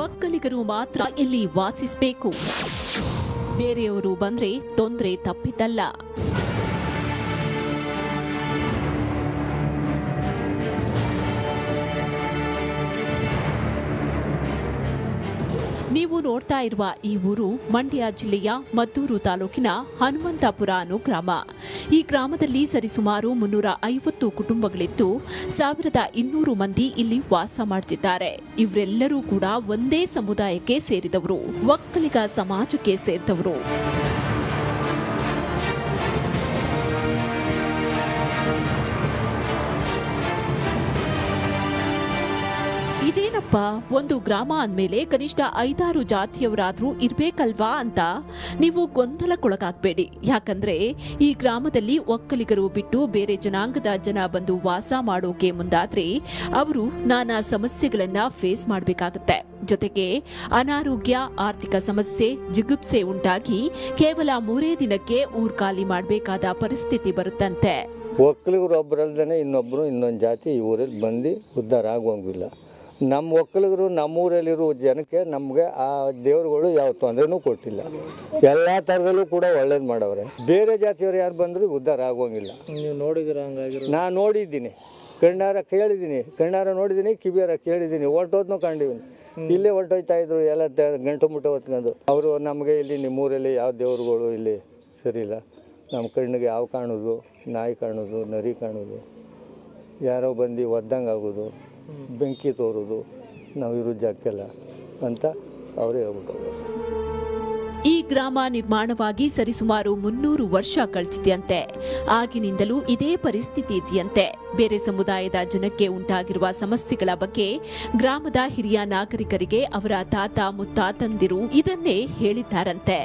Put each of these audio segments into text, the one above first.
ಒಕ್ಕಲಿಗರು ಮಾತ್ರ ಇಲ್ಲಿ ವಾಸಿಸಬೇಕು, ಬೇರೆಯವರು ಬಂದ್ರೆ ತೊಂದರೆ ತಪ್ಪಿದ್ದಲ್ಲ. ನೀವು ನೋಡ್ತಾ ಇರುವ ಈ ಊರು ಮಂಡ್ಯ ಜಿಲ್ಲೆಯ ಮದ್ದೂರು ತಾಲೂಕಿನ ಹನುಮಂತಪುರ ಅನ್ನೋ ಗ್ರಾಮ. ಈ ಗ್ರಾಮದಲ್ಲಿ ಸರಿಸುಮಾರು 350 ಕುಟುಂಬಗಳಿದ್ದು 1200 ಮಂದಿ ಇಲ್ಲಿ ವಾಸ ಮಾಡ್ತಿದ್ದಾರೆ. ಇವರೆಲ್ಲರೂ ಕೂಡ ಒಂದೇ ಸಮುದಾಯಕ್ಕೆ ಸೇರಿದವರು, ಒಕ್ಕಲಿಗ ಸಮಾಜಕ್ಕೆ ಸೇರಿದವರು. ಇದೇನಪ್ಪ, ಒಂದು ಗ್ರಾಮ ಅಂದ್ಮೇಲೆ ಕನಿಷ್ಠ 5-6 ಜಾತಿಯವರಾದ್ರೂ ಇರ್ಬೇಕಲ್ವಾ ಅಂತ ನೀವು ಗೊಂದಲಕ್ಕೊಳಗಾಗಬೇಡಿ. ಯಾಕಂದ್ರೆ ಈ ಗ್ರಾಮದಲ್ಲಿ ಒಕ್ಕಲಿಗರು ಬಿಟ್ಟು ಬೇರೆ ಜನಾಂಗದ ಜನ ಬಂದು ವಾಸ ಮಾಡೋಕೆ ಮುಂದಾದ್ರೆ ಅವರು ನಾನಾ ಸಮಸ್ಯೆಗಳನ್ನ ಫೇಸ್ ಮಾಡಬೇಕಾಗತ್ತೆ. ಜೊತೆಗೆ ಅನಾರೋಗ್ಯ, ಆರ್ಥಿಕ ಸಮಸ್ಯೆ, ಜಿಗುಪ್ಸೆ ಉಂಟಾಗಿ ಕೇವಲ 3 ದಿನಕ್ಕೆ ಊರ್ ಖಾಲಿ ಮಾಡಬೇಕಾದ ಪರಿಸ್ಥಿತಿ ಬರುತ್ತಂತೆ. ಒಕ್ಕಲಿಗರು ಒಬ್ಬರಲ್ದೇ ಇನ್ನೊಂದು ಜಾತಿ ಈ ಊರಲ್ಲಿ ಬಂದು ಉದ್ಧಾರ ಆಗುವಂಗಿಲ್ಲ. ನಮ್ಮ ಒಕ್ಕಲಿಗರು ನಮ್ಮೂರಲ್ಲಿರೋ ಜನಕ್ಕೆ ನಮಗೆ ಆ ದೇವರುಗಳು ಯಾವ ತೊಂದರೆನೂ ಕೊಟ್ಟಿಲ್ಲ. ಎಲ್ಲ ಥರದಲ್ಲೂ ಕೂಡ ಒಳ್ಳೇದು ಮಾಡವ್ರೆ. ಬೇರೆ ಜಾತಿಯವರು ಯಾರು ಬಂದರೂ ಉದ್ಧಾರ ಆಗುವಂಗಿಲ್ಲ. ನೀವು ನೋಡಿದಿರ? ಹಂಗಾಗಿ ನಾನು ನೋಡಿದ್ದೀನಿ, ಕಣ್ಣಾರ ನೋಡಿದ್ದೀನಿ, ಕಿವಿಯಾರ ಕೇಳಿದ್ದೀನಿ, ಹೊಂಟೋದ್ನೂ ಕಂಡಿದ್ದೀನಿ. ಇಲ್ಲೇ ಹೊಂಟೋಯ್ತಾ ಇದ್ರು ಎಲ್ಲ ಗಂಟು ಮುಟ್ಟ ಹೊತ್ಕೊಂಡು. ಅವರು ನಮಗೆ ಇಲ್ಲಿ ನಿಮ್ಮೂರಲ್ಲಿ ಯಾವ ದೇವರುಗಳು ಇಲ್ಲಿ ಸರಿ ಇಲ್ಲ. ನಮ್ಮ ಕಣ್ಣಿಗೆ ಯಾವ ಕಾಣೋದು, ನಾಯಿ ಕಾಣೋದು, ನರಿ ಕಾಣೋದು, ಯಾರೋ ಬಂದು ಒದ್ದಂಗೆ ಆಗೋದು, ಬೆಂಕಿ ತೋರೋದು, ನಾವು ಇರೋ ಜಾಗಕ್ಕೆಲ್ಲ ಅಂತ ಅವರೇ ಹೇಳ್ಬಿಟ್ಟು. ಈ ಗ್ರಾಮ ನಿರ್ಮಾಣವಾಗಿ ಸರಿಸುಮಾರು 300 ವರ್ಷ ಕಳೆದಿದೆಯಂತೆ. ಆಗಿನಿಂದಲೂ ಇದೇ ಪರಿಸ್ಥಿತಿ ಇದೆಯಂತೆ. ಬೇರೆ ಸಮುದಾಯದ ಜನಕ್ಕೆ ಉಂಟಾಗಿರುವ ಸಮಸ್ಯೆಗಳ ಬಗ್ಗೆ ಗ್ರಾಮದ ಹಿರಿಯ ನಾಗರಿಕರಿಗೆ ಅವರ ತಾತ ಮುತ್ತಾತಂದಿರು ಇದನ್ನೇ ಹೇಳಿದ್ದಾರಂತೆ.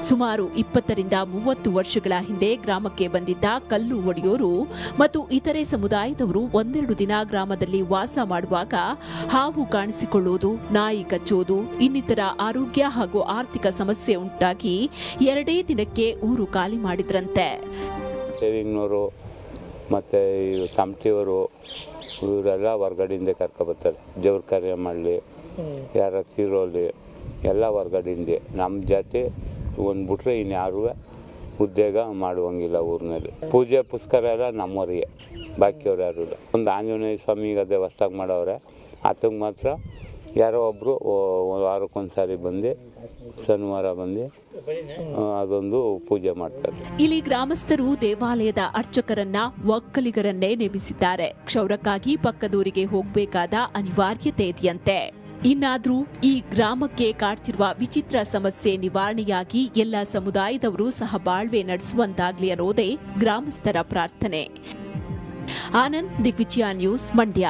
ಸುಮಾರು 20-30 ವರ್ಷಗಳ ಹಿಂದೆ ಗ್ರಾಮಕ್ಕೆ ಬಂದಿದ್ದ ಕಲ್ಲು ಒಡೆಯೋರು ಮತ್ತು ಇತರೆ ಸಮುದಾಯದವರು ಒಂದೆರಡು ದಿನ ಗ್ರಾಮದಲ್ಲಿ ವಾಸ ಮಾಡುವಾಗ ಹಾವು ಕಾಣಿಸಿಕೊಳ್ಳುವುದು, ನಾಯಿ ಕಚ್ಚೋದು, ಇನ್ನಿತರ ಆರೋಗ್ಯ ಹಾಗೂ ಆರ್ಥಿಕ ಸಮಸ್ಯೆ ಉಂಟಾಗಿ 2 ದಿನಕ್ಕೆ ಊರು ಖಾಲಿ ಮಾಡಿದ್ರಂತೆ. ಸೇವಿಂಗ್ನವರು ಮತ್ತು ತಮಟಿಯವರು ಇವರೆಲ್ಲ ಹೊರ್ಗಡೆಯಿಂದ ಕರ್ಕೊಬರ್ತಾರೆ. ದೇವ್ರ ಕಾರ್ಯ ಮಾಡಲಿ, ಯಾರ ತೀರೋಲಿ ಎಲ್ಲ ಹೊರ್ಗಡೆಯಿಂದ. ನಮ್ಮ ಜಾತಿ ಒಂದು ಬಿಟ್ರೆ ಇನ್ಯಾರೂ ಉದ್ಯೋಗ ಮಾಡುವಂಗಿಲ್ಲ ಊರಿನಲ್ಲಿ. ಪೂಜೆ ಪುಸ್ಕರ ಎಲ್ಲ ನಮ್ಮವರಿಗೆ, ಬಾಕಿಯವ್ರು ಯಾರು ಇಲ್ಲ. ಒಂದು ಆಂಜನೇಯ ಸ್ವಾಮಿಗೆ ಅದೇ ಹೊಸ್ದಾಗಿ ಮಾಡವ್ರೆ, ಆತಂಗೆ ಮಾತ್ರ ಯಾರೋ ಒಬ್ಬರು ವಾರಕ್ಕೊಂದು ಸಾರಿ ಬಂದು ಶನಿವಾರ ಬಂದು ಅದೊಂದು ಪೂಜೆ ಮಾಡ್ತಾರೆ. ಇಲ್ಲಿ ಗ್ರಾಮಸ್ಥರು ದೇವಾಲಯದ ಅರ್ಚಕರನ್ನ ಒಕ್ಕಲಿಗರನ್ನೇ ನೇಮಿಸಿದ್ದಾರೆ. ಕ್ಷೌರಕ್ಕಾಗಿ ಪಕ್ಕದೂರಿಗೆ ಹೋಗಬೇಕಾದ ಅನಿವಾರ್ಯತೆ ಇದೆಯಂತೆ. ಇನ್ನಾದ್ರೂ ಈ ಗ್ರಾಮಕ್ಕೆ ಕಾಡ್ತಿರುವ ವಿಚಿತ್ರ ಸಮಸ್ಯೆ ನಿವಾರಣೆಯಾಗಿ ಎಲ್ಲ ಸಮುದಾಯದವರು ಸಹ ಬಾಳ್ವೆ ನಡೆಸುವಂತಾಗ್ಲಿ ಅನ್ನೋದೇ ಗ್ರಾಮಸ್ಥರ ಪ್ರಾರ್ಥನೆ. ಆನಂದ್, ದಿಗ್ವಿಜಯ ನ್ಯೂಸ್, ಮಂಡ್ಯ.